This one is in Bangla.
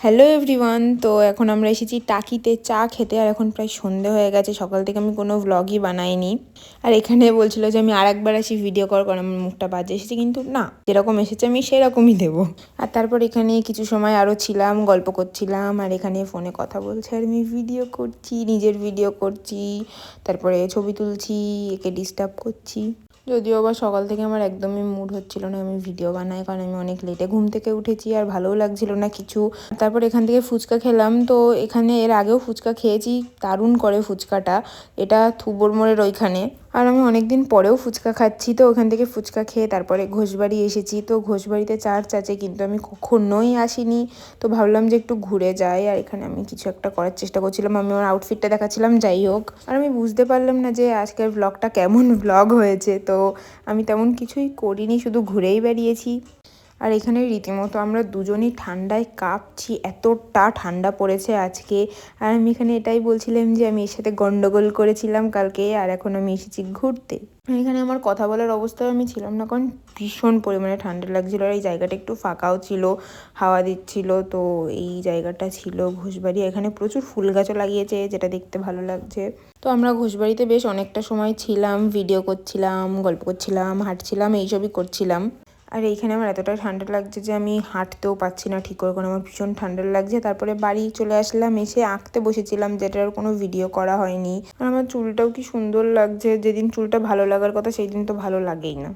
হ্যালো এভরিওয়ান, তো এখন আমরা এসেছি টাকিতে চা খেতে। আর এখন প্রায় সন্ধে হয়ে গেছে, সকাল থেকে আমি কোনো ভ্লগই বানাইনি। আর এখানে বলছিল যে আমি আরেকবার আসি ভিডিও কর, কারণ আমার মুখটা বাজে এসেছে, কিন্তু না, যেরকম এসেছে আমি সেরকমই দেবো। আর তারপর এখানে কিছু সময় আরও ছিলাম, গল্প করছিলাম, আর এখানে ফোনে কথা বলছে আর আমি ভিডিও করছি, নিজের ভিডিও করছি, তারপরে ছবি তুলছি, একে ডিস্টার্ব করছি। যদিও বা সকাল থেকে আমার একদমই মুড হচ্ছিল না আমি ভিডিও বানাই, কারণ আমি অনেক লেটে ঘুম থেকে উঠেছি আর ভালোও লাগছিল না কিছু। তারপর এখান থেকে ফুচকা খেলাম। তো এখানে এর আগেও ফুচকা খেয়েছি, দারুণ করে ফুচকাটা। এটা থুবর মোড়ের ওইখানে। আর আমি অনেকদিন পরেও ফুচকা খাচ্ছি, তো ওখান থেকে ফুচকা খেয়ে তারপরে ঘোষবাড়ি এসেছি। তো ঘোষবাড়িতে চার্চ আছে, কিন্তু আমি কখনোই আসিনি, তো ভাবলাম যে একটু ঘুরে যাই। আর এখানে আমি কিছু একটা করার চেষ্টা করছিলাম, আমি আমার আউটফিটটা দেখাচ্ছিলাম, যাই হোক। আর আমি বুঝতে পারলাম না যে আজকের ব্লগটা কেমন ব্লগ হয়েছে, তো আমি তেমন কিছুই করিনি, শুধু ঘুরেই বেরিয়েছি। আর এখানে রীতিমতো আমরা দুজনেই ঠান্ডায় কাঁপছি, এতটা ঠান্ডা পড়েছে আজকে। আর আমি এখানে এটাই বলছিলাম যে আমি এর সাথে গন্ডগোল করেছিলাম কালকে, আর এখন আমি এসেছি ঘুরতে। এখানে আমার কথা বলার অবস্থায় আমি ছিলাম না, কারণ ভীষণ পরিমাণে ঠান্ডা লাগছিলো। আর এই জায়গাটা একটু ফাঁকাও ছিল, হাওয়া দিচ্ছিল, তো এই জায়গাটা ছিল ঘোষবাড়ি। এখানে প্রচুর ফুল গাছও লাগিয়েছে, যেটা দেখতে ভালো লাগছে। তো আমরা ঘোষবাড়িতে বেশ অনেকটা সময় ছিলাম, ভিডিও করছিলাম, গল্প করছিলাম, হাঁটছিলাম, এইসবই করছিলাম। আর এইখানে আমার এতটা ঠান্ডা লাগছে যে আমি হাঁটতেও পারছি না ঠিক করে, কারণ আমার ভীষণ ঠান্ডা লাগছে। তারপরে বাড়ি চলে আসলাম, এসে আঁকতে বসেছিলাম, যেটার কোনো ভিডিও করা হয়নি। আর আমার চুলটাও কি সুন্দর লাগছে, যেদিন চুলটা ভালো লাগার কথা সেই দিন তো ভালো লাগেই না।